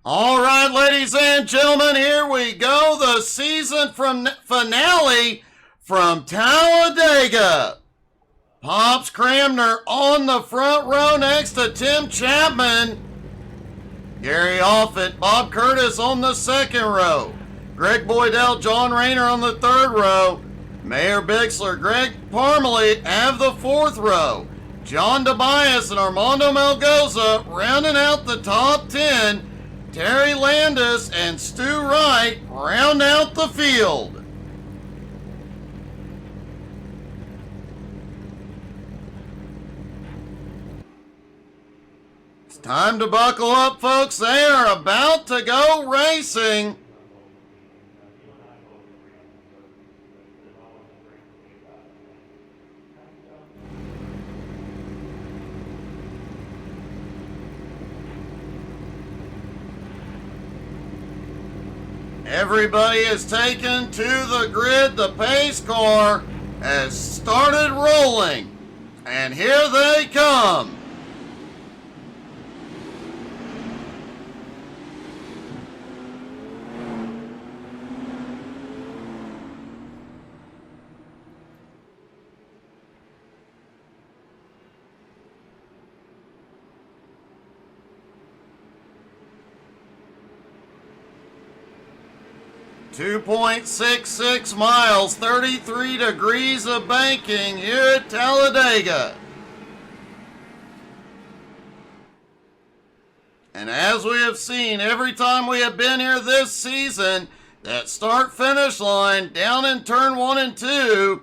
All right, ladies and gentlemen, here we go. The season finale from Talladega. Pops Cramner on the front row next to Tim Chapman. Gary Offit, Bob Curtis on the second row. Greg Boydell, John Rayner on the third row. Mayor Bixler, Greg Parmalee have the fourth row. John Tobias and Armando Melgoza rounding out the top 10. Terry Landis and Stu Wright round out the field. It's time to buckle up, folks. They are about to go racing. Everybody is taken to the grid. The pace car has started rolling. And here they come. .66 miles, 33 degrees of banking here at Talladega. And as we have seen every time we have been here this season, that start-finish line down in turn 1 and 2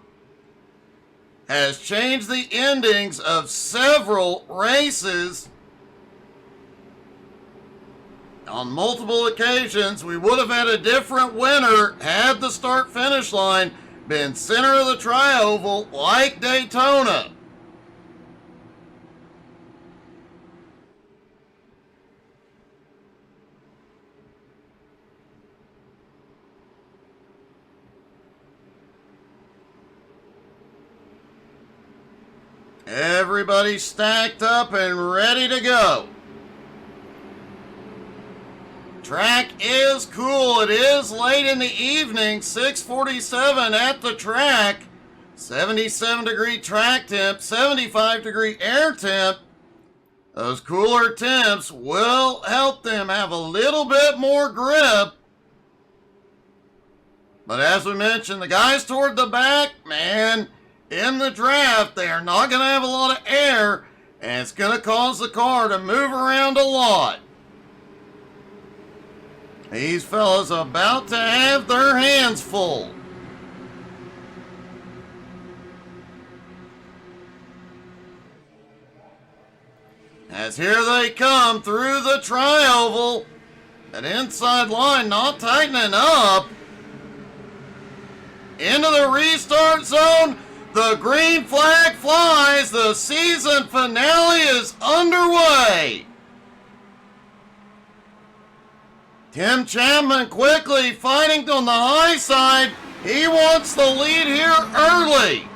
has changed the endings of several races. On multiple occasions, we would have had a different winner had the start-finish line been center of the tri-oval like Daytona. Everybody's stacked up and ready to go. Track is cool. It is late in the evening, 6:47 at the track. 77-degree track temp, 75-degree air temp. Those cooler temps will help them have a little bit more grip. But as we mentioned, the guys toward the back, man, in the draft, they are not going to have a lot of air, and it's going to cause the car to move around a lot. These fellas about to have their hands full. As here they come through the tri-oval. That inside line not tightening up. Into the restart zone. The green flag flies. The season finale is underway. Tim Chapman quickly fighting on the high side. He wants the lead here early.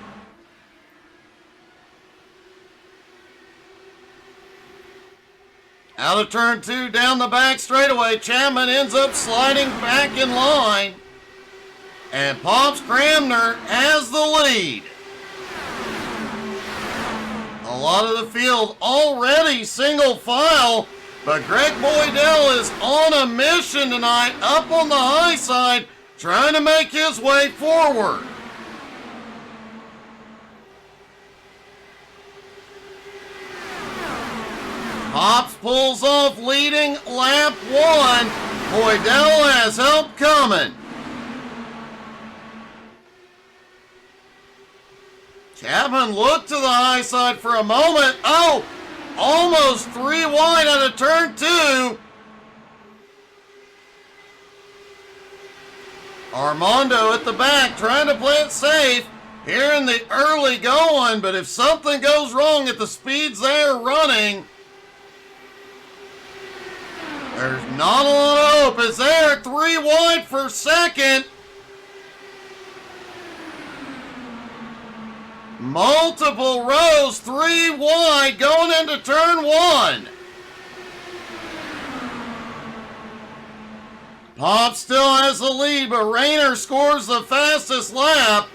Out of turn 2, down the back straightaway. Chapman ends up sliding back in line. And Pops Cramner has the lead. A lot of the field already single file. But Greg Boydell is on a mission tonight, up on the high side, trying to make his way forward. Pops pulls off leading lap 1. Boydell has help coming. Chapman looked to the high side for a moment. Oh! Almost 3 wide out of turn 2. Armando at the back trying to play it safe here in the early going, but if something goes wrong at the speeds they're running, there's not a lot of hope. It's there, 3 wide for second. Multiple rows, 3 wide, going into turn 1. Pop still has the lead, but Rayner scores the fastest lap.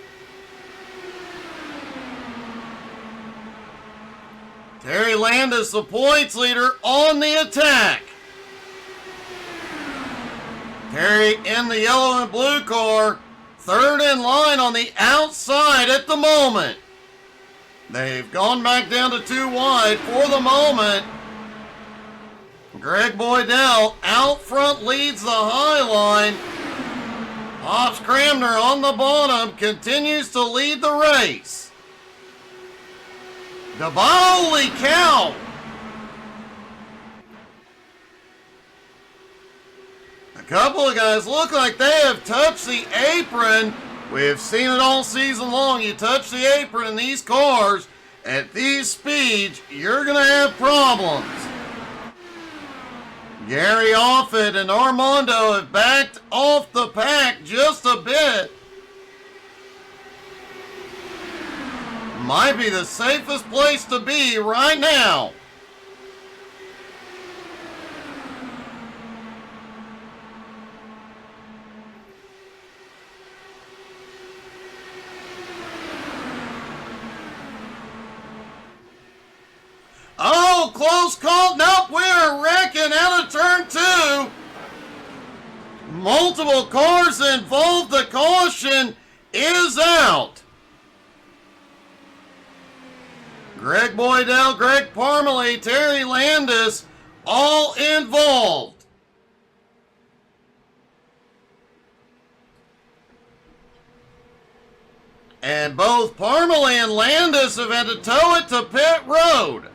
Terry Landis, the points leader, on the attack. Terry in the yellow and blue car, third in line on the outside at the moment. They've gone back down to 2 wide for the moment. Greg Boydell out front leads the high line. Pops Cramner on the bottom continues to lead the race. Holy cow! A couple of guys look like they have touched the apron. We've seen it all season long. You touch the apron in these cars at these speeds, you're going to have problems. Gary Offit and Armando have backed off the pack just a bit. Might be the safest place to be right now. Oh, close call. Nope, we're wrecking out of turn 2. Multiple cars involved. The caution is out. Greg Boydell, Greg Parmalee, Terry Landis, all involved. And both Parmalee and Landis have had to tow it to pit road.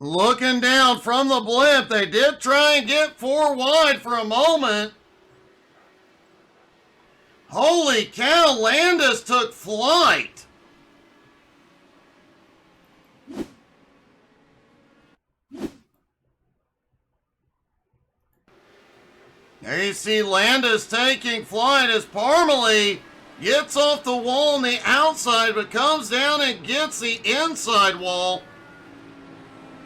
Looking down from the blimp, they did try and get 4 wide for a moment. Holy cow, Landis took flight. There you see Landis taking flight as Parmalee gets off the wall on the outside but comes down and gets the inside wall.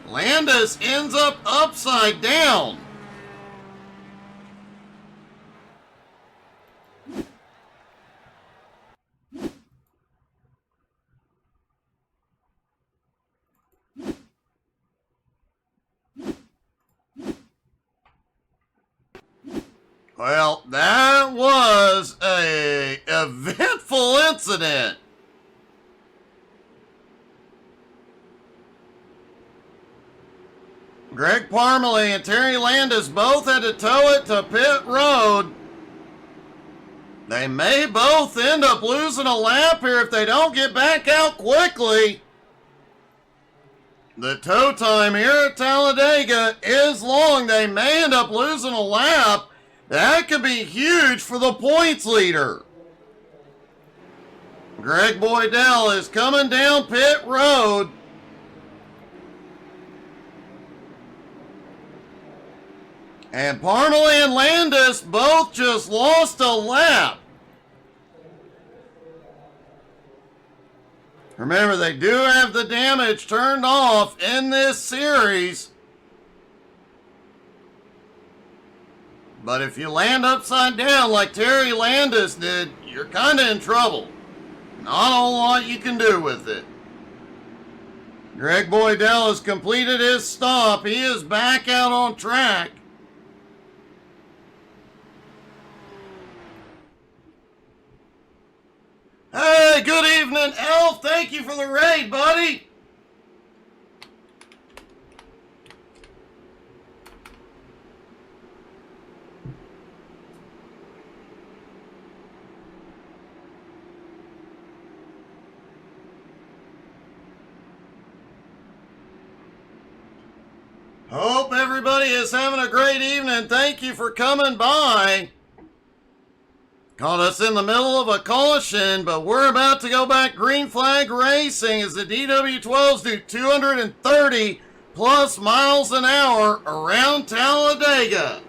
Landis ends up upside down. Well, that was a eventful incident. Greg Parmalee and Terry Landis both had to tow it to pit road. They may both end up losing a lap here if they don't get back out quickly. The tow time here at Talladega is long. They may end up losing a lap. That could be huge for the points leader. Greg Boydell is coming down pit road. And Parmalee and Landis both just lost a lap. Remember, they do have the damage turned off in this series. But if you land upside down like Terry Landis did, you're kind of in trouble. Not a whole lot you can do with it. Greg Boydell has completed his stop. He is back out on track. Hey, good evening, Elf. Thank you for the raid, buddy. Hope everybody is having a great evening. Thank you for coming by. Caught us in the middle of a caution, but we're about to go back green flag racing as the DW12s do 230 plus miles an hour around Talladega.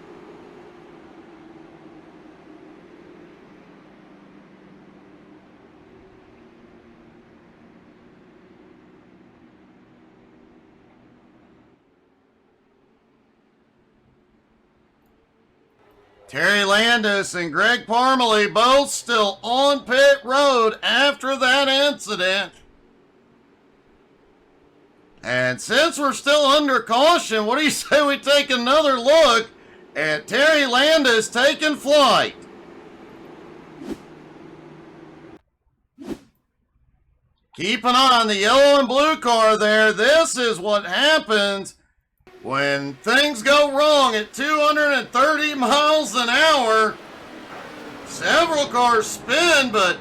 Terry Landis and Greg Parmalee both still on pit road after that incident. And since we're still under caution, what do you say we take another look at Terry Landis taking flight? Keep an eye on the yellow and blue car there. This is what happens when things go wrong at 230 miles an hour. Several cars spin, but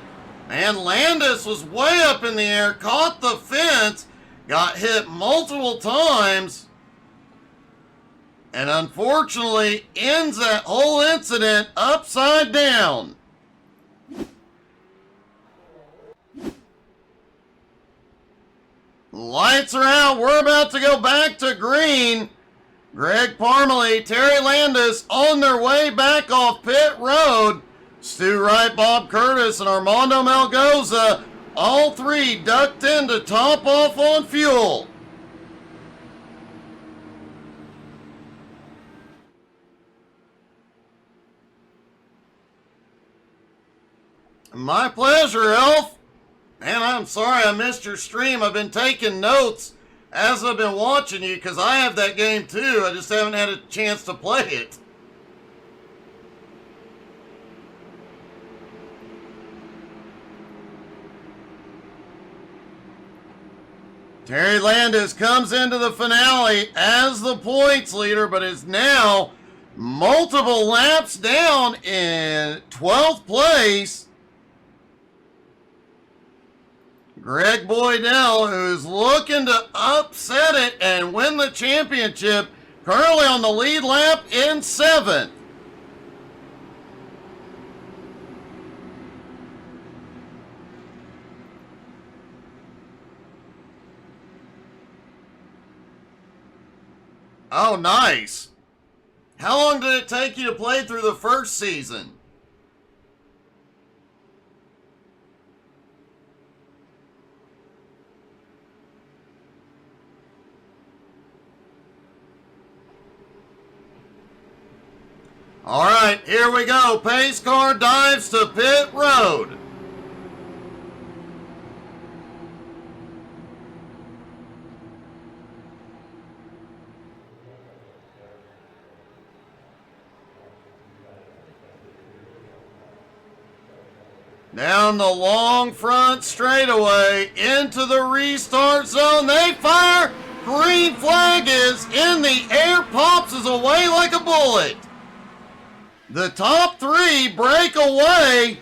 man, Landis was way up in the air, caught the fence, got hit multiple times, and unfortunately ends that whole incident upside down. Lights are out. We're about to go back to green. Greg Parmalee, Terry Landis on their way back off pit road. Stu Wright, Bob Curtis, and Armando Melgoza, all three ducked in to top off on fuel. My pleasure, Elf. Man, I'm sorry I missed your stream. I've been taking notes as I've been watching you because I have that game too. I just haven't had a chance to play it. Terry Landis comes into the finale as the points leader, but is now multiple laps down in 12th place. Greg Boydell, who's looking to upset it and win the championship, currently on the lead lap in 7th. Oh, nice. How long did it take you to play through the first season? All right, here we go. Pace car dives to pit road. Down the long front straightaway into the restart zone. They fire. Green flag is in the air. Pops is away like a bullet. The top three break away.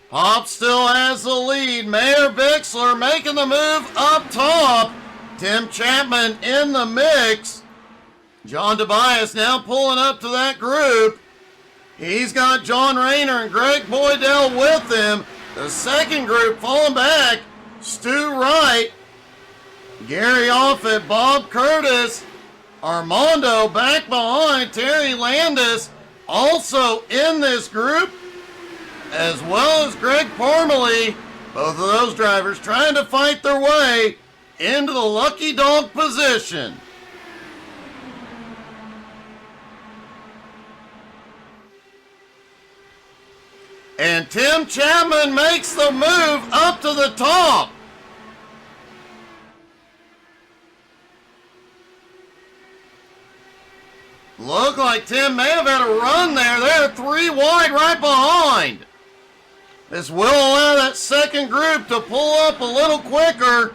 Pop still has the lead. Mayor Bixler making the move up top. Tim Chapman in the mix. John Tobias now pulling up to that group. He's got John Rayner and Greg Boydell with him. The second group falling back. Stu Wright, Gary Offit, Bob Curtis, Armando back behind. Terry Landis also in this group, as well as Greg Parmalee. Both of those drivers trying to fight their way into the lucky dog position. And Tim Chapman makes the move up to the top. Look like Tim may have had a run there. They're 3 wide right behind. This will allow that second group to pull up a little quicker.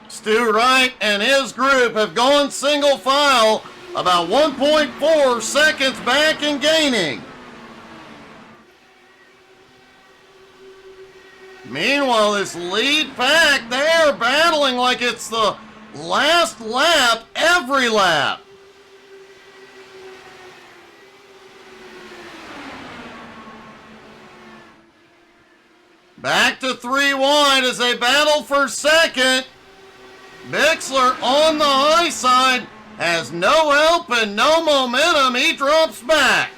Stu Wright and his group have gone single file, about 1.4 seconds back and gaining. Meanwhile, this lead pack, they are battling like it's the last lap every lap. Back to 3 wide as they battle for second. Bixler on the high side. has no help and no momentum. He drops back.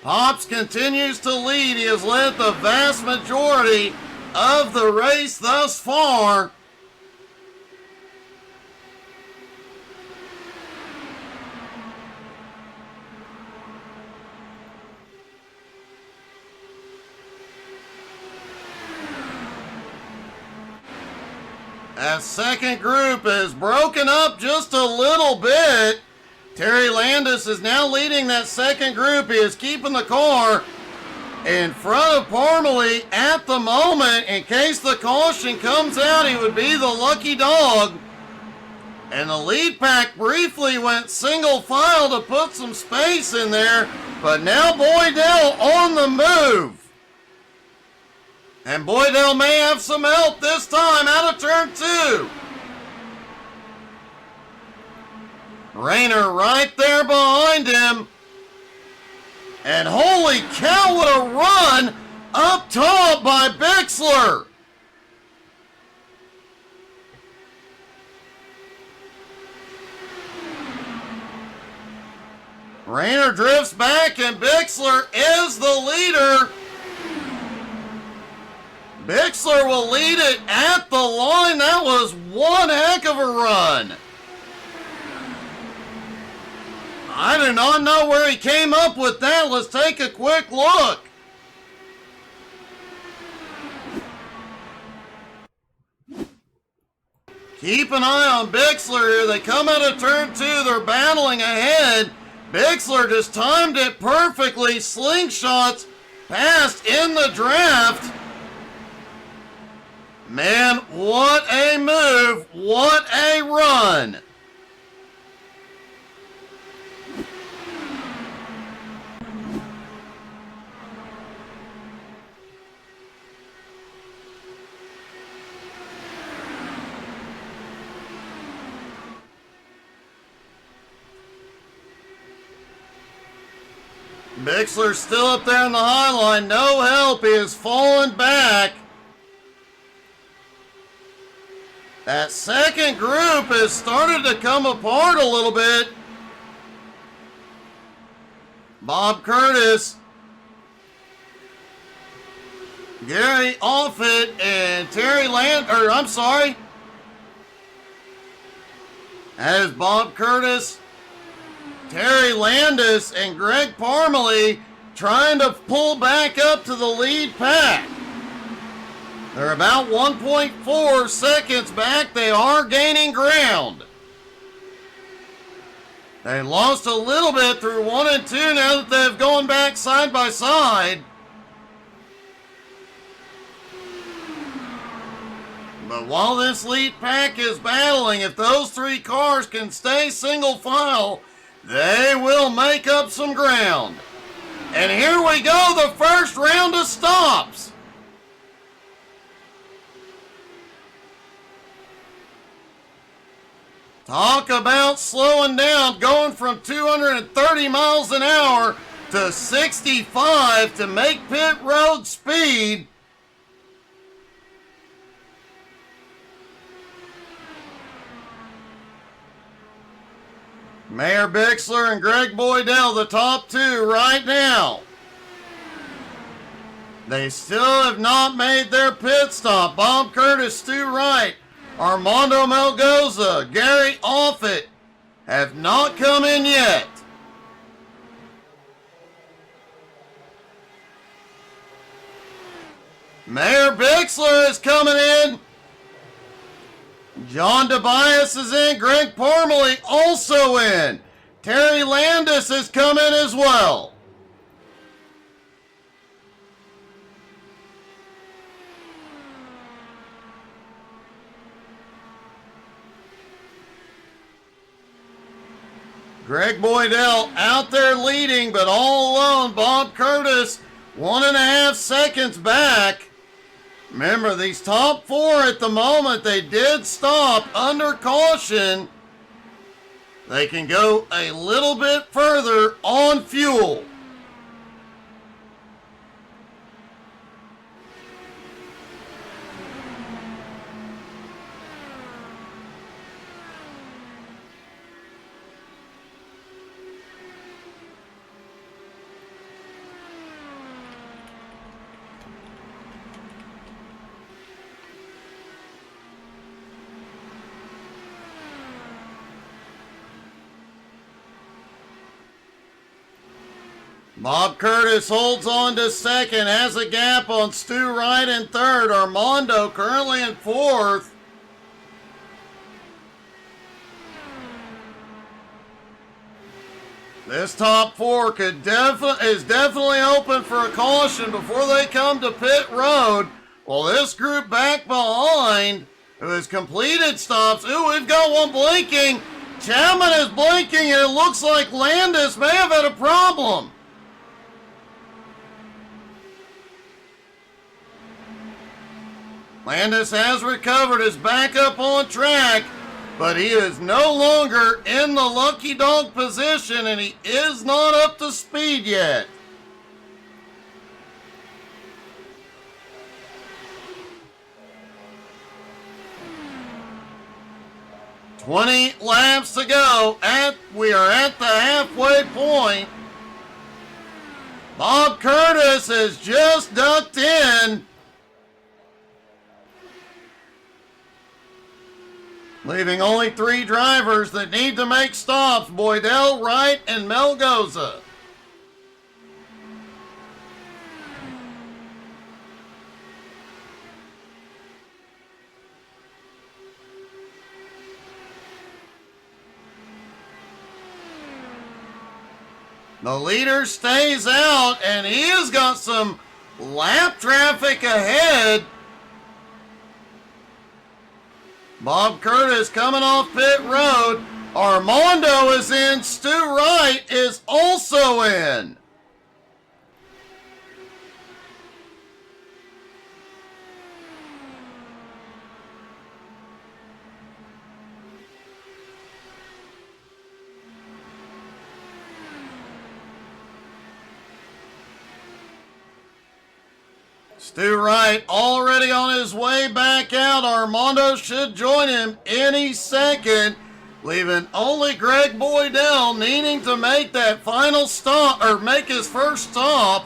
Pops continues to lead. He has led the vast majority of the race thus far. That second group is broken up just a little bit. Terry Landis is now leading that second group. He is keeping the car in front of Parmalee at the moment. In case the caution comes out, he would be the lucky dog. And the lead pack briefly went single file to put some space in there, but now Boydell on the move. And Boydell may have some help this time out of turn 2. Rayner right there behind him. And holy cow, what a run up top by Bixler. Rayner drifts back and Bixler is the leader. Bixler will lead it at the line. That was one heck of a run. I do not know where he came up with that. Let's take a quick look. Keep an eye on Bixler here. They come out of turn 2. They're battling ahead. Bixler just timed it perfectly. Slingshots passed in the draft. Man, what a move. What a run. Bixler's still up there in the high line. No help. He has fallen back. That second group has started to come apart a little bit. Bob Curtis, Gary Offit, and Terry as Bob Curtis, Terry Landis, and Greg Parmalee trying to pull back up to the lead pack. They're about 1.4 seconds back. They are gaining ground. They lost a little bit through 1 and 2 now that they've gone back side by side. But while this lead pack is battling, if those 3 cars can stay single file, they will make up some ground. And here we go, the first round of stops. Talk about slowing down, going from 230 miles an hour to 65 to make pit road speed. Mayor Bixler and Greg Boydell, the top 2 right now. They still have not made their pit stop. Bob Curtis, Stu Wright, Armando Melgoza, Gary Offit have not come in yet. Mayor Bixler is coming in. John DeBias is in. Greg Parmalee also in. Terry Landis has come in as well. Greg Boydell out there leading, but all alone. Bob Curtis 1.5 seconds back. Remember, these top 4 at the moment, they did stop under caution. They can go a little bit further on fuel. Bob Curtis holds on to second, has a gap on Stu Wright in third. Armando currently in fourth. This top four is definitely open for a caution before they come to pit road. Well, this group back behind, who has completed stops. Ooh, we've got one blinking. Chapman is blinking, and it looks like Landis may have had a problem. Landis has recovered, is back up on track, but he is no longer in the lucky dog position, and he is not up to speed yet. "20 laps to go. We are at the halfway point. Bob Curtis has just ducked in, leaving only 3 drivers that need to make stops: Boydell, Wright, and Melgoza. The leader stays out, and he has got some lap traffic ahead. Bob Curtis coming off pit road. Armando is in. Stu Wright is also in. Stu Wright already on his way back out. Armando should join him any second, leaving only Greg Boydell needing to make that final stop, or make his first stop.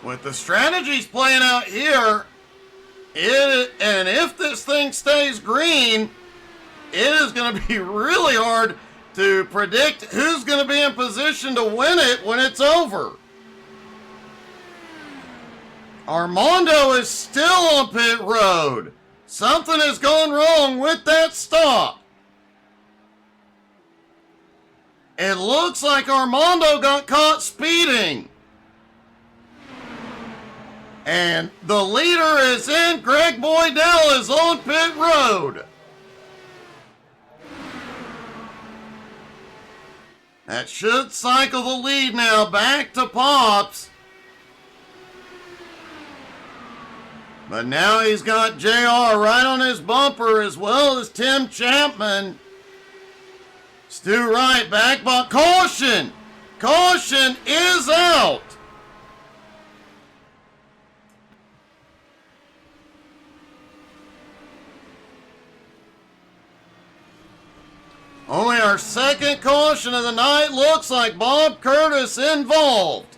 With the strategies playing out here, and if this thing stays green, it is going to be really hard to predict who's going to be in position to win it when it's over. Armando is still on pit road. Something has gone wrong with that stop. It looks like Armando got caught speeding. And the leader is in. Greg Boydell is on pit road. That should cycle the lead now back to Pops. But now he's got JR right on his bumper, as well as Tim Chapman. Stu Wright back, but caution! Caution is out! Only our second caution of the night. Looks like Bob Curtis involved.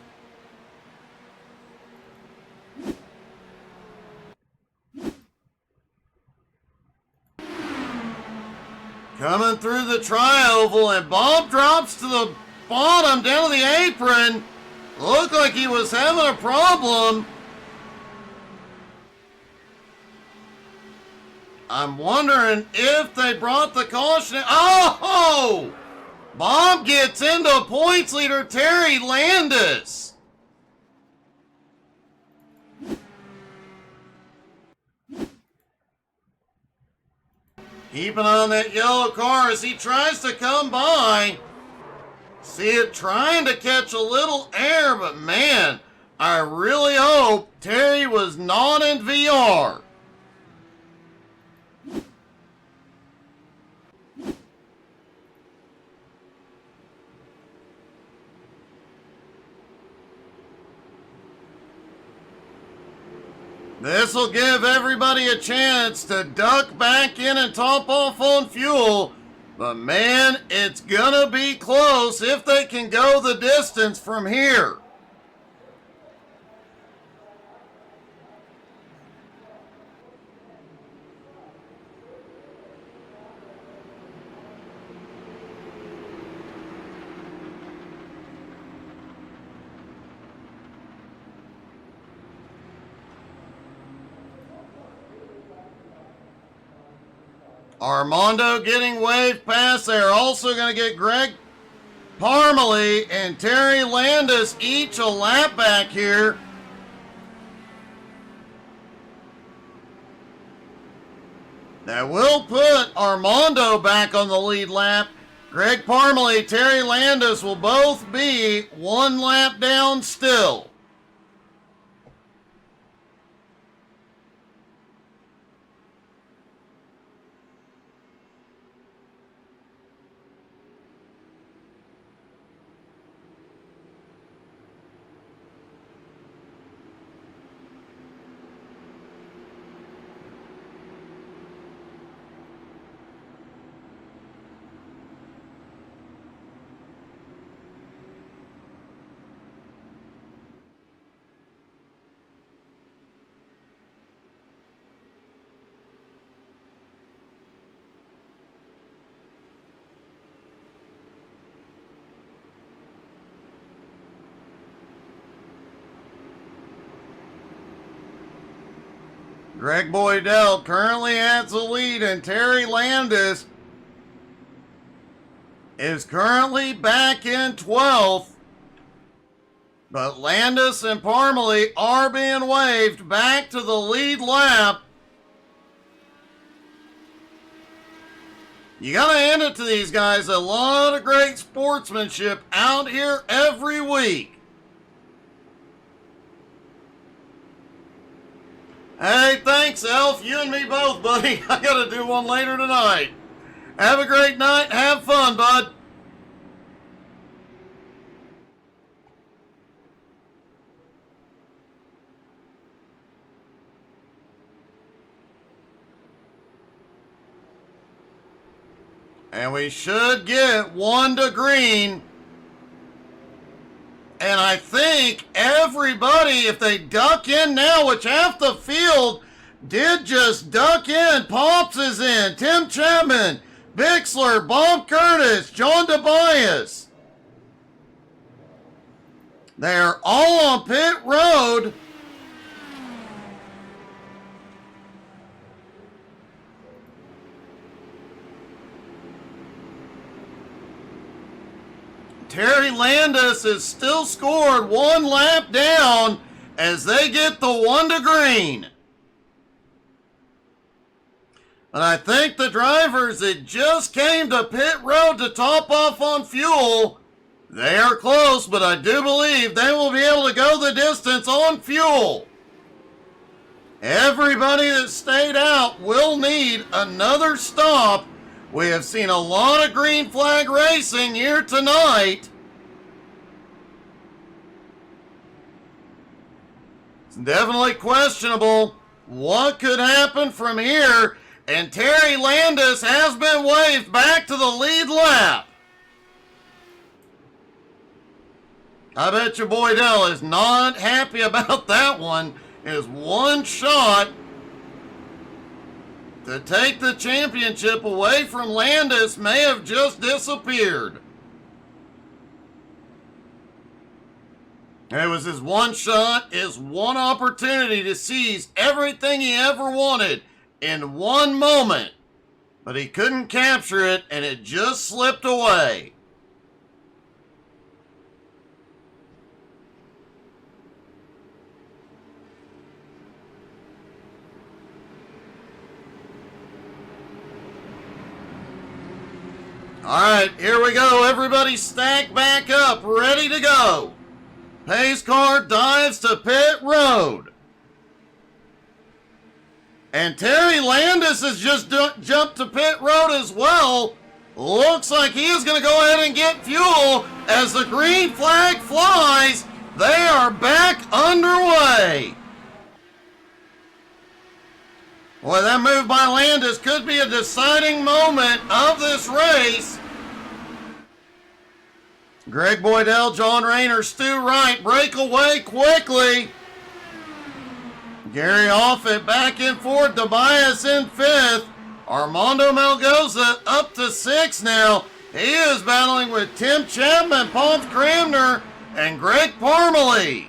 Coming through the tri-oval, and Bob drops to the bottom, down to the apron. Looked like he was having a problem. I'm wondering if they brought the caution. Oh! Bob gets into points leader Terry Landis. Keeping on that yellow car as he tries to come by. See it trying to catch a little air, but man, I really hope Terry was not in VR. This will give everybody a chance to duck back in and top off on fuel. But man, it's gonna be close if they can go the distance from here. Armando getting waved past. They're also going to get Greg Parmalee and Terry Landis each a lap back here. That will put Armando back on the lead lap. Greg Parmalee, Terry Landis will both be one lap down still. Greg Boydell currently has the lead, and Terry Landis is currently back in 12th. But Landis and Parmalee are being waved back to the lead lap. You got to hand it to these guys. A lot of great sportsmanship out here every week. Hey, thanks, Elf. You and me both, buddy. I got to do one later tonight. Have a great night. Have fun, bud. And we should get one to green. And I think everybody, if they duck in now, which half the field did just duck in. Pops is in. Tim Chapman, Bixler, Bob Curtis, John Tobias. They're all on pit road. Terry Landis has still scored one lap down as they get the one to green. And I think the drivers that just came to pit road to top off on fuel, they are close, but I do believe they will be able to go the distance on fuel. Everybody that stayed out will need another stop. We have seen a lot of green flag racing here tonight. It's definitely questionable what could happen from here. And Terry Landis has been waved back to the lead lap. I bet your Boydell is not happy about that one. His one shot to take the championship away from Landis may have just disappeared. It was his one shot, his one opportunity to seize everything he ever wanted in one moment. But he couldn't capture it, and it just slipped away. All right, here we go. Everybody stack back up, ready to go. Pace car dives to pit road. And Terry Landis has just jumped to pit road as well. Looks like he is going to go ahead and get fuel as the green flag flies. They are back underway. Boy, that move by Landis could be a deciding moment of this race. Greg Boydell, John Rayner, Stu Wright break away quickly. Gary Offit back in fourth, Tobias in fifth. Armando Melgoza up to sixth now. He is battling with Tim Chapman, Paul Cramner, and Greg Parmalee.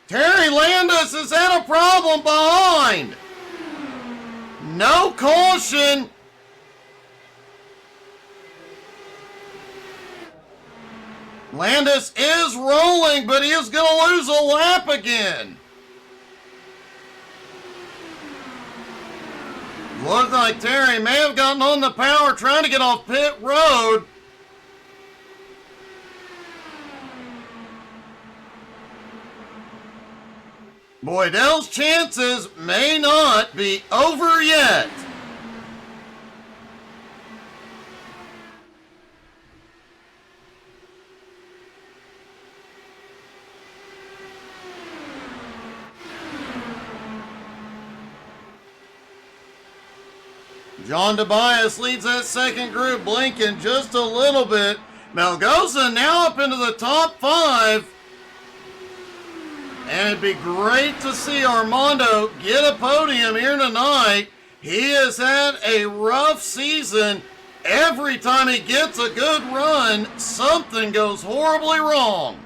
Terry Landis has had a problem behind. No caution. Landis is rolling, but he is going to lose a lap again. Looked like Terry may have gotten on the power trying to get off pit road. Boydell's chances may not be over yet. John Tobias leads that second group, blinking just a little bit. Melgoza now up into the top 5. And it'd be great to see Armando get a podium here tonight. He has had a rough season. Every time he gets a good run, something goes horribly wrong.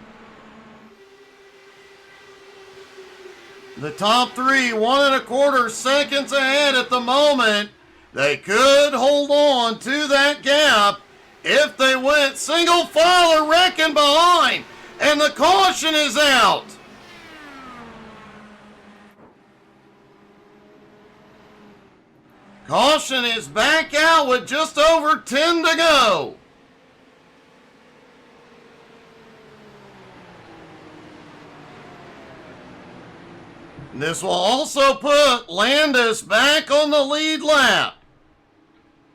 The top 3, 1.25 seconds ahead at the moment. They could hold on to that gap if they went single file or wrecking behind. And the caution is out. Caution is back out with just over 10 to go. This will also put Landis back on the lead lap.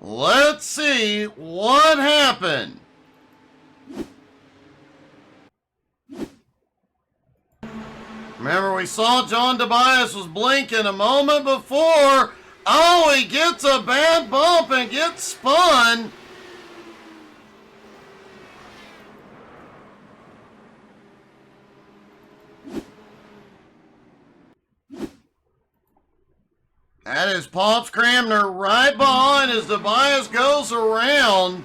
Let's see what happened. Remember, we saw John Tobias was blinking a moment before. Oh, he gets a bad bump and gets spun. That is Pops Cramner right behind as Tobias goes around.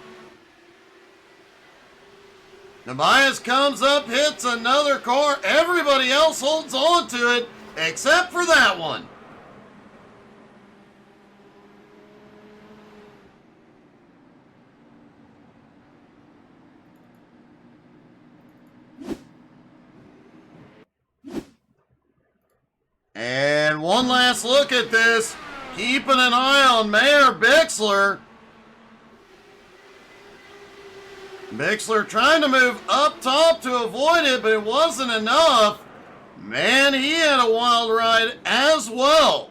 Tobias comes up, hits another car. Everybody else holds on to it except for that one. And one last look at this, keeping an eye on Mayor Bixler. Bixler trying to move up top to avoid it, but it wasn't enough. Man, he had a wild ride as well.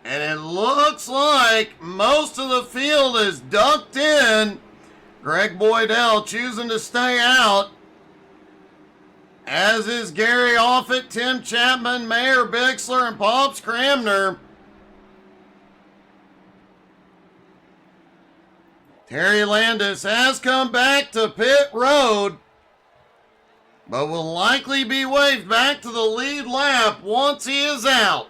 And it looks like most of the field is ducked in. Greg Boydell choosing to stay out, as is Gary Offit, Tim Chapman, Mayor Bixler, and Pops Cramner. Terry Landis has come back to pit road, but will likely be waved back to the lead lap once he is out.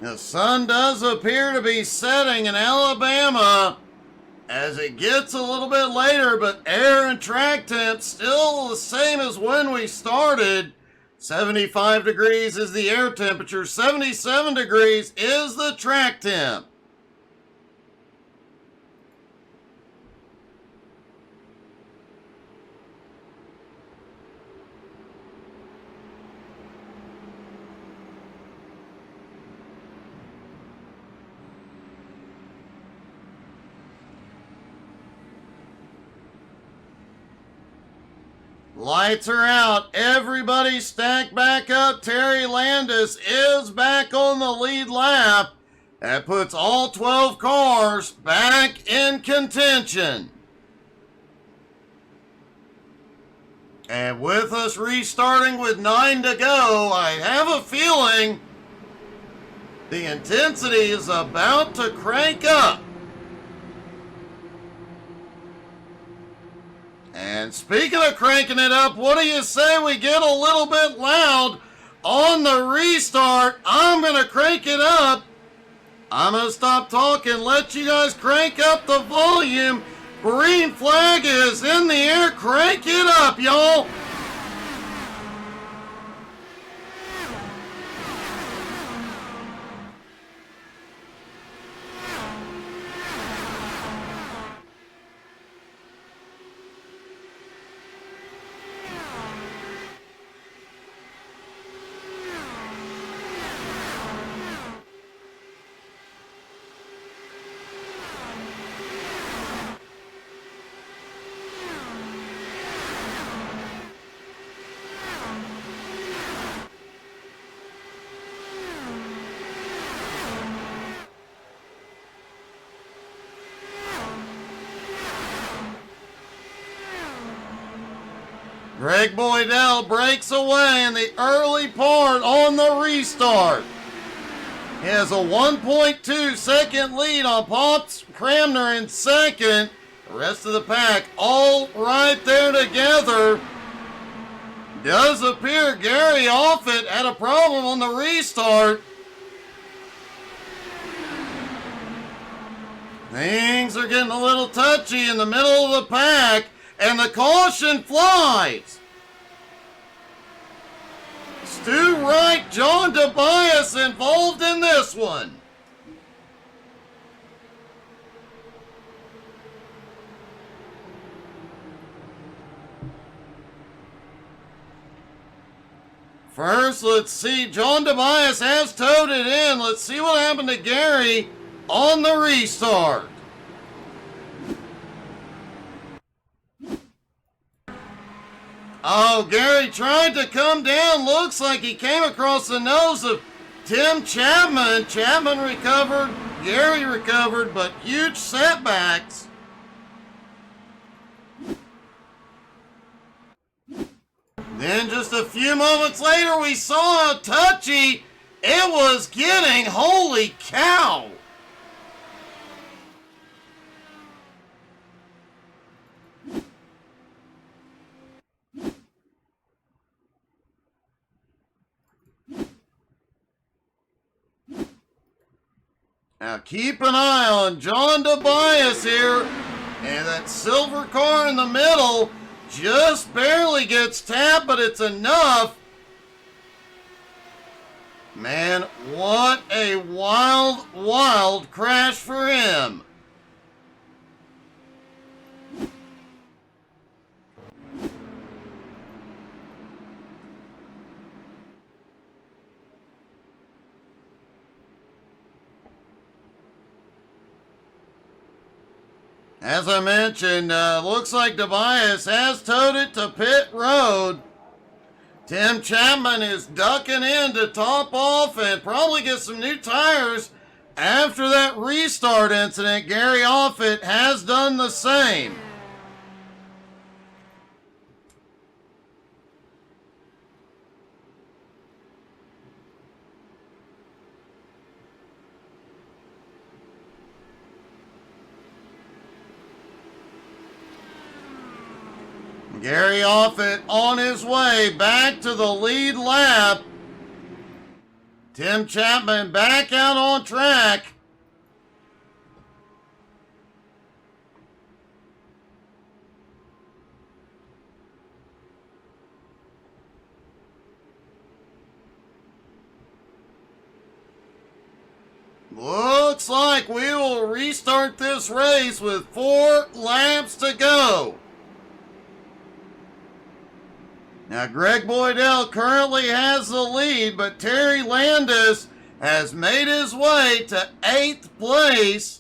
The sun does appear to be setting in Alabama as it gets a little bit later, but air and track temps still the same as when we started. 75 degrees is the air temperature, 77 degrees is the track temp. Lights are out. Everybody stacked back up. Terry Landis is back on the lead lap. That puts all 12 cars back in contention. And with us restarting with 9 to go, I have a feeling the intensity is about to crank up. And speaking of cranking it up, what do you say we get a little bit loud on the restart? I'm going to crank it up. I'm going to stop talking, let you guys crank up the volume. Green flag is in the air. Crank it up, y'all. Greg Boydell breaks away in the early part on the restart. He has a 1.2 second lead on Pops Cramner in second. The rest of the pack all right there together. Does appear Gary Offit had a problem on the restart. Things are getting a little touchy in the middle of the pack. And the caution flies. Stu Wright, John Tobias involved in this one. First, let's see. John Tobias has towed it in. Let's see what happened to Gary on the restart. Oh, Gary tried to come down. Looks like he came across the nose of Tim Chapman. Chapman recovered. Gary recovered, but huge setbacks. Then just a few moments later, we saw how touchy it was getting. Holy cow. Now keep an eye on John Tobias here. And that silver car in the middle just barely gets tapped, but it's enough. Man, what a wild, wild crash for him. As I mentioned, looks like Tobias has towed it to pit road. Tim Chapman is ducking in to top off and probably get some new tires after that restart incident. Gary Offit has done the same. Gary Offit on his way back to the lead lap. Tim Chapman back out on track. Looks like we will restart this race with 4 laps to go. Now, Greg Boydell currently has the lead, but Terry Landis has made his way to 8th place.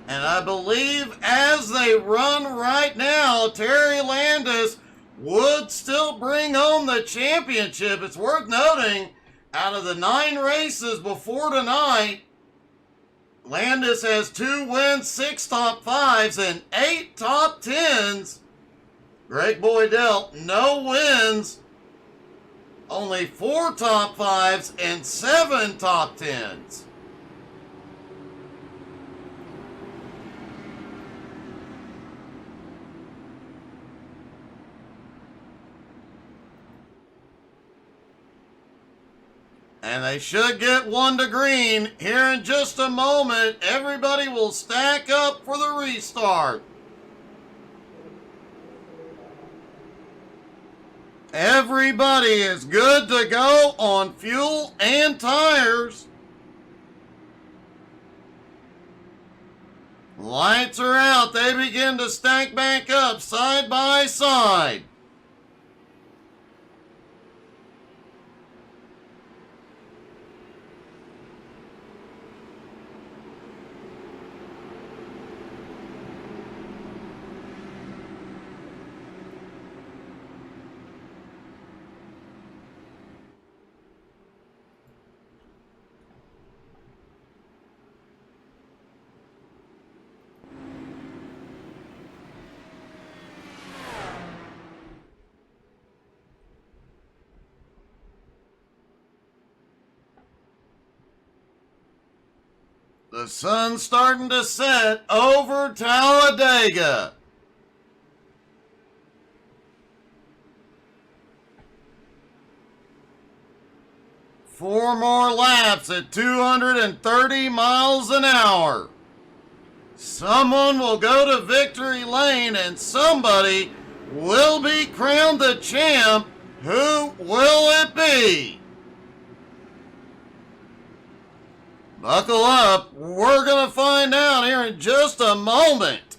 And I believe as they run right now, Terry Landis would still bring home the championship. It's worth noting, out of the 9 races before tonight, Landis has 2 wins, 6 top 5s, and 8 top 10s. Greg Boydell, no wins, only 4 top 5s, and 7 top 10s. And they should get 1 to green here in just a moment. Everybody will stack up for the restart. Everybody is good to go on fuel and tires. Lights are out. They begin to stack back up side by side. The sun's starting to set over Talladega. Four more laps at 230 miles an hour. Someone will go to victory lane and somebody will be crowned the champ. Who will it be? Buckle up, we're going to find out here in just a moment.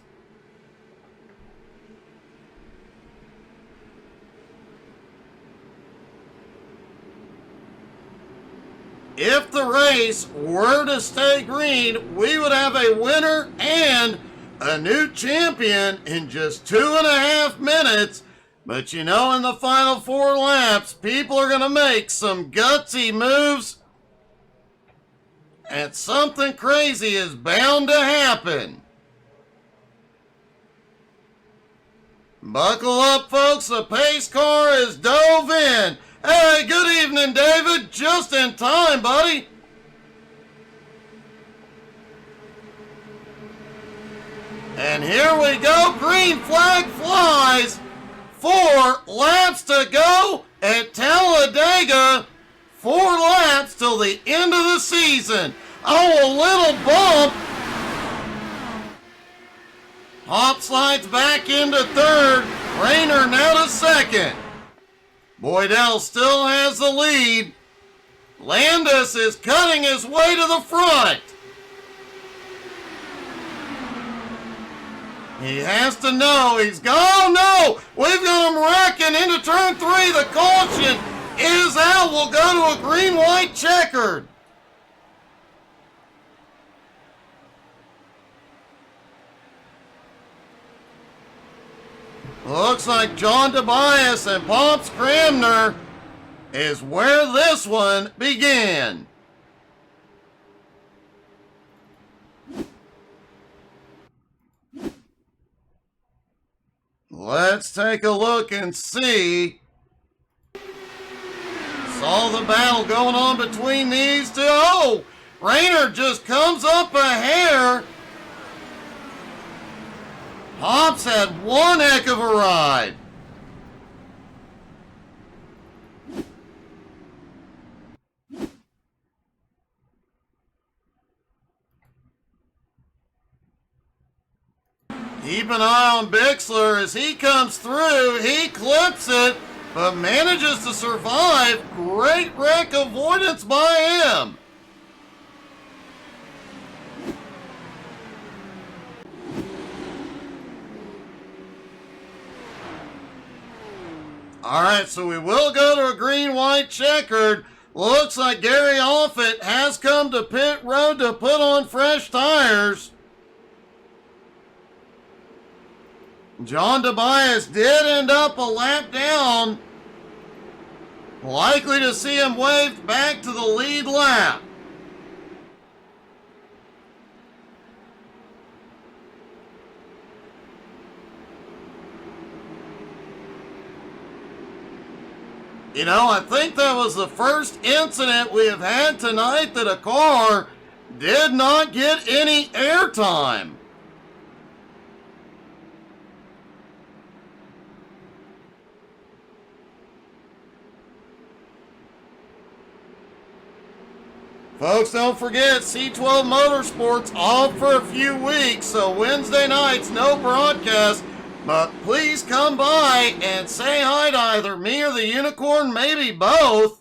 If the race were to stay green, we would have a winner and a new champion in just 2.5 minutes. But you know, in the final 4 laps, people are going to make some gutsy moves. And something crazy is bound to happen. Buckle up, folks. The pace car is dove in. Hey, good evening, David. Just in time, buddy. And here we go. Green flag flies. 4 laps to go at Talladega. 4 laps till the end of the season. Oh, a little bump. Hop slides back into 3rd. Rayner now to 2nd. Boydell still has the lead. Landis is cutting his way to the front. He has to know. He's gone. Oh, no. We've got him wrecking into turn 3. The caution is out. We'll go to a green-white checkered. Looks like John Tobias and Pops Cramner is where this one began. Let's take a look and see. Saw the battle going on between these two. Oh, Rayner just comes up a hair. Pops had one heck of a ride. Keep an eye on Bixler as he comes through. He clips it, but manages to survive. Great wreck avoidance by him. All right, so we will go to a green-white checkered. Looks like Gary Offit has come to pit road to put on fresh tires. John Tobias did end up a lap down. Likely to see him waved back to the lead lap. You know, I think that was the first incident we have had tonight that a car did not get any airtime. Folks, don't forget, C12 Motorsports off for a few weeks, so Wednesday nights, no broadcast. But please come by and say hi to either me or the Unicorn, maybe both,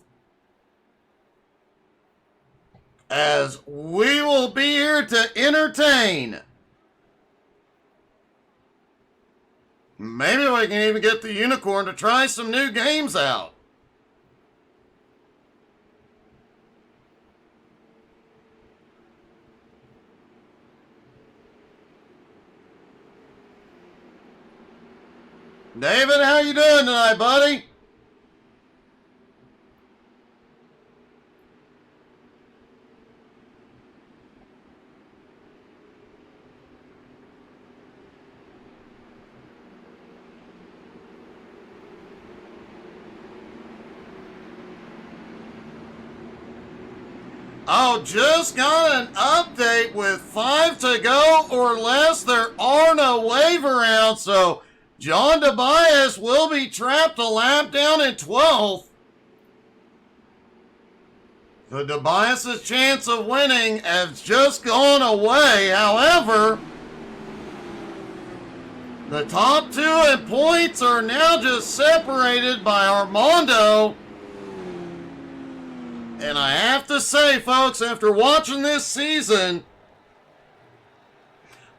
as we will be here to entertain. Maybe we can even get the Unicorn to try some new games out. David, how you doing tonight, buddy? Oh, just got an update with 5 to go or less. There are no wave around, so John Tobias will be trapped a lap down in 12th. So Tobias' chance of winning has just gone away. However, the top 2 in points are now just separated by Armando. And I have to say, folks, after watching this season,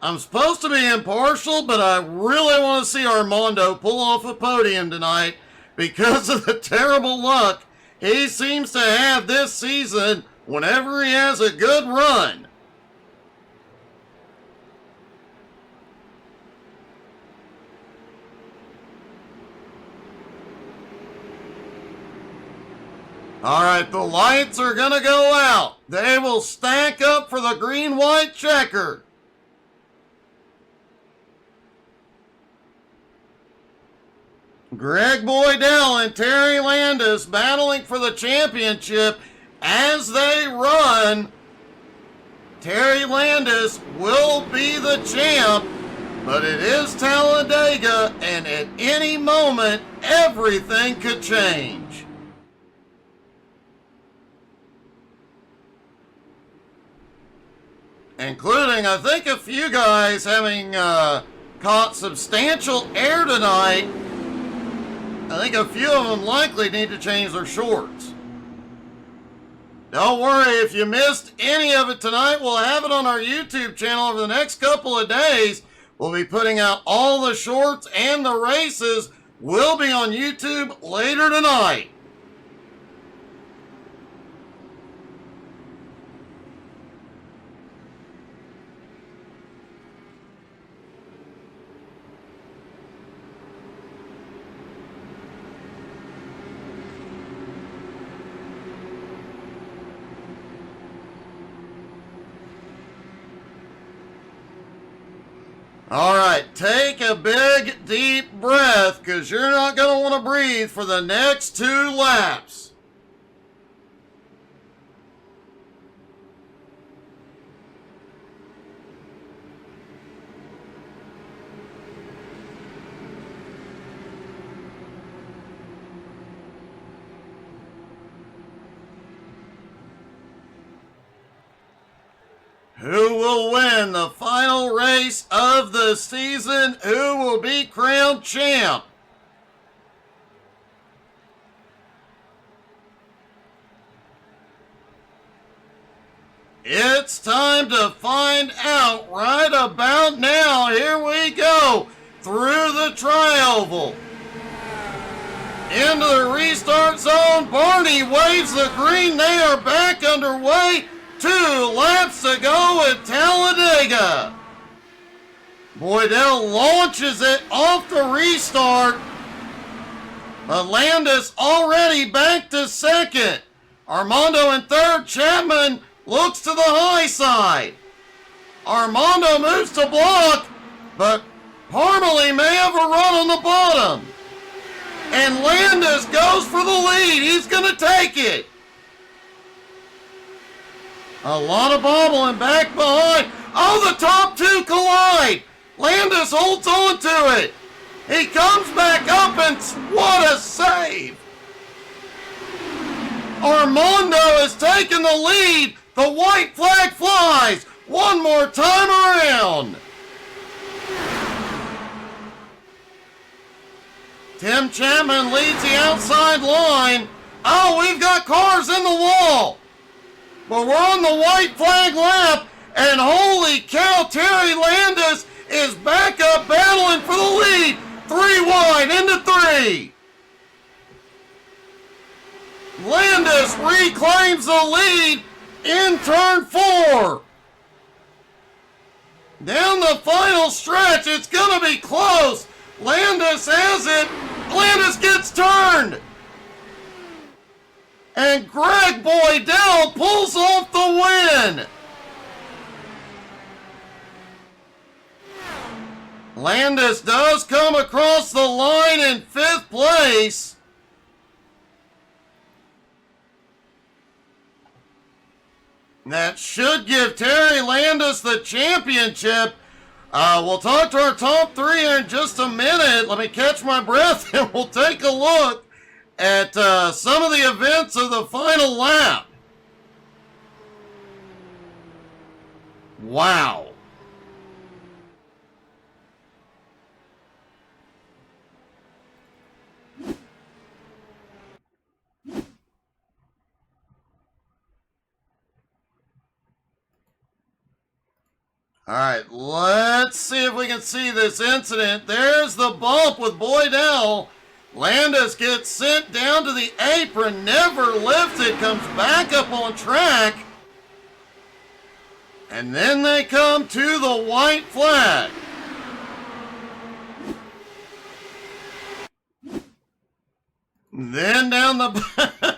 I'm supposed to be impartial, but I really want to see Armando pull off a podium tonight because of the terrible luck he seems to have this season whenever he has a good run. All right, the lights are going to go out. They will stack up for the green-white checker. Greg Boydell and Terry Landis battling for the championship as they run. Terry Landis will be the champ, but it is Talladega, and at any moment, everything could change. Including, I think, a few guys having caught substantial air tonight. I think a few of them likely need to change their shorts. Don't worry, if you missed any of it tonight, we'll have it on our YouTube channel over the next couple of days. We'll be putting out all the shorts and the races will be on YouTube later tonight. All right, take a big, deep breath because you're not going to want to breathe for the next 2 laps. Who will win the final race of the season? Who will be crowned champ? It's time to find out right about now. Here we go through the tri-oval. Into the restart zone. Barney waves the green. They are back underway. 2 laps to go at Talladega. Boydell launches it off the restart. But Landis already back to second. Armando in third. Chapman looks to the high side. Armando moves to block, but Parmalee may have a run on the bottom. And Landis goes for the lead. He's going to take it. A lot of bobbling back behind. Oh, the top two collide. Landis holds on to it. He comes back up, and what a save. Armando has taken the lead. The white flag flies one more time around. Tim Chapman leads the outside line. Oh, we've got cars in the wall. But we're on the white flag lap, and holy cow, Terry Landis is back up battling for the lead. 3 wide into 3. Landis reclaims the lead in turn 4. Down the final stretch, it's going to be close. Landis has it. Landis gets turned. And Greg Boydell pulls off the win. Landis does come across the line in 5th place. That should give Terry Landis the championship. We'll talk to our top 3 here in just a minute. Let me catch my breath and we'll take a look at some of the events of the final lap. Wow. All right, let's see if we can see this incident. There's the bump with Boydell. Landis gets sent down to the apron, never lifted, comes back up on track. And then they come to the white flag. Then down the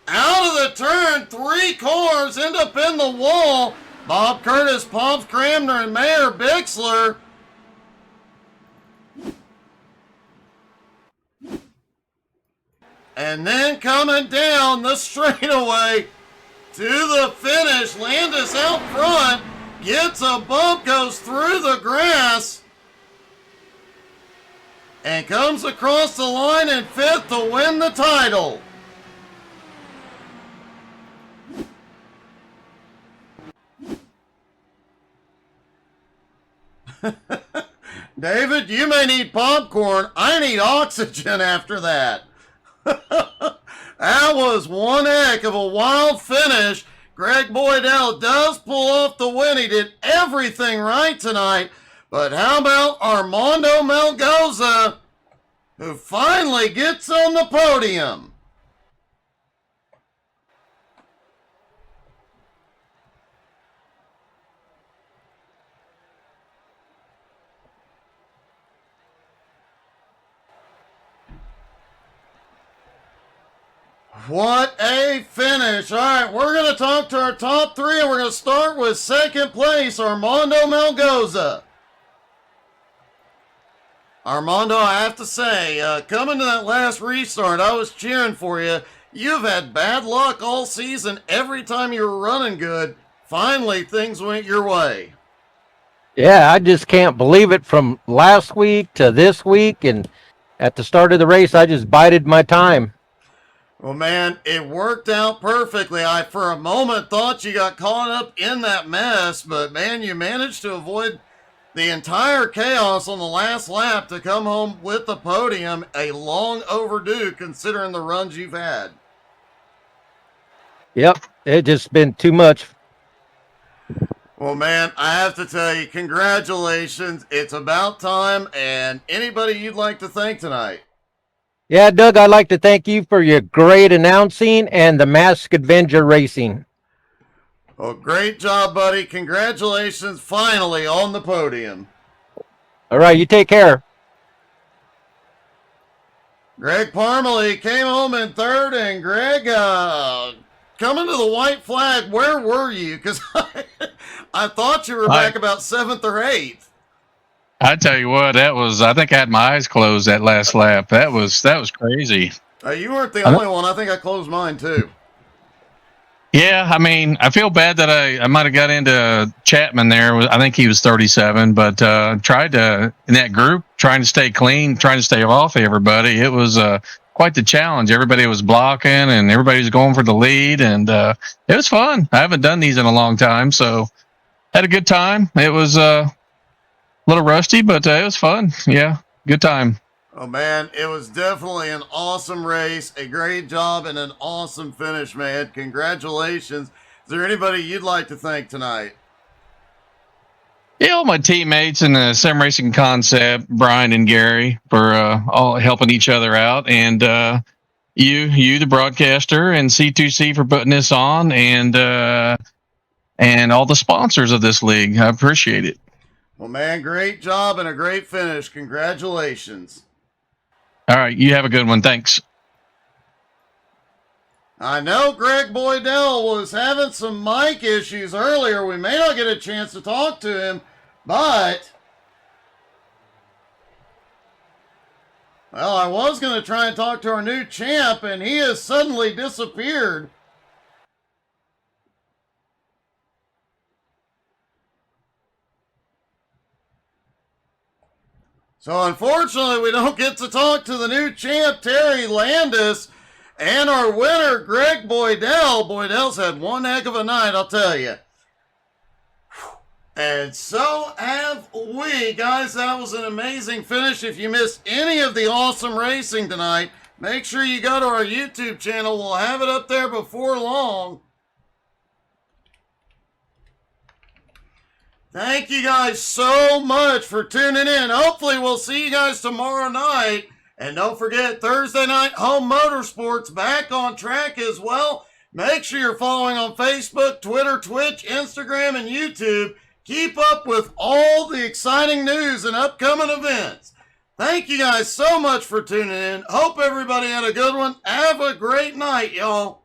out of the turn, 3 cars end up in the wall. Bob Curtis, Pops Cramner, and Mayor Bixler. And then coming down the straightaway to the finish, Landis out front, gets a bump, goes through the grass, and comes across the line in 5th to win the title. David, you may need popcorn. I need oxygen after that. That was one heck of a wild finish. Greg Boydell does pull off the win. He did everything right tonight. But how about Armando Melgoza, who finally gets on the podium? What a finish. All right, we're going to talk to our top 3, and we're going to start with 2nd place, Armando Melgoza. Armando, I have to say, coming to that last restart, I was cheering for you. You've had bad luck all season. Every time you were running good, finally things went your way. Yeah, I just can't believe it. From last week to this week, and at the start of the race, I just bided my time. Well, man, it worked out perfectly. I, for a moment, thought you got caught up in that mess, but, man, you managed to avoid the entire chaos on the last lap to come home with the podium. A long overdue considering the runs you've had. Yep, it just been too much. Well, man, I have to tell you, congratulations. It's about time, and anybody you'd like to thank tonight? Yeah, Doug, I'd like to thank you for your great announcing and the Mask Adventure Racing. Well, great job, buddy. Congratulations, finally on the podium. All right, you take care. Greg Parmalee came home in third, and Greg, coming to the white flag, where were you? Because I thought you were back about 7th or 8th. I tell you what, I think I had my eyes closed that last lap. That was crazy. You weren't the only one. I think I closed mine too. Yeah, I mean, I feel bad that I might have got into Chapman there. I think he was 37, but tried to, in that group, trying to stay clean, trying to stay off everybody. It was quite the challenge. Everybody was blocking and everybody was going for the lead, and it was fun. I haven't done these in a long time, so had a good time. It was a little rusty, but it was fun. Yeah, good time. Oh, man, it was definitely an awesome race, a great job, and an awesome finish, man. Congratulations. Is there anybody you'd like to thank tonight? Yeah, all my teammates in the sim racing concept, Brian and Gary, for all helping each other out, and you, the broadcaster, and C2C for putting this on, and all the sponsors of this league. I appreciate it. Well, man, great job and a great finish. Congratulations. All right, you have a good one. Thanks. I know Greg Boydell was having some mic issues earlier. We may not get a chance to talk to him, but well, I was going to try and talk to our new champ, and he has suddenly disappeared. So unfortunately, we don't get to talk to the new champ, Terry Landis, and our winner, Greg Boydell. Boydell's had one heck of a night, I'll tell you. And so have we. Guys, that was an amazing finish. If you missed any of the awesome racing tonight, make sure you go to our YouTube channel. We'll have it up there before long. Thank you guys so much for tuning in. Hopefully we'll see you guys tomorrow night. And don't forget, Thursday night, Home Motorsports back on track as well. Make sure you're following on Facebook, Twitter, Twitch, Instagram, and YouTube. Keep up with all the exciting news and upcoming events. Thank you guys so much for tuning in. Hope everybody had a good one. Have a great night, y'all.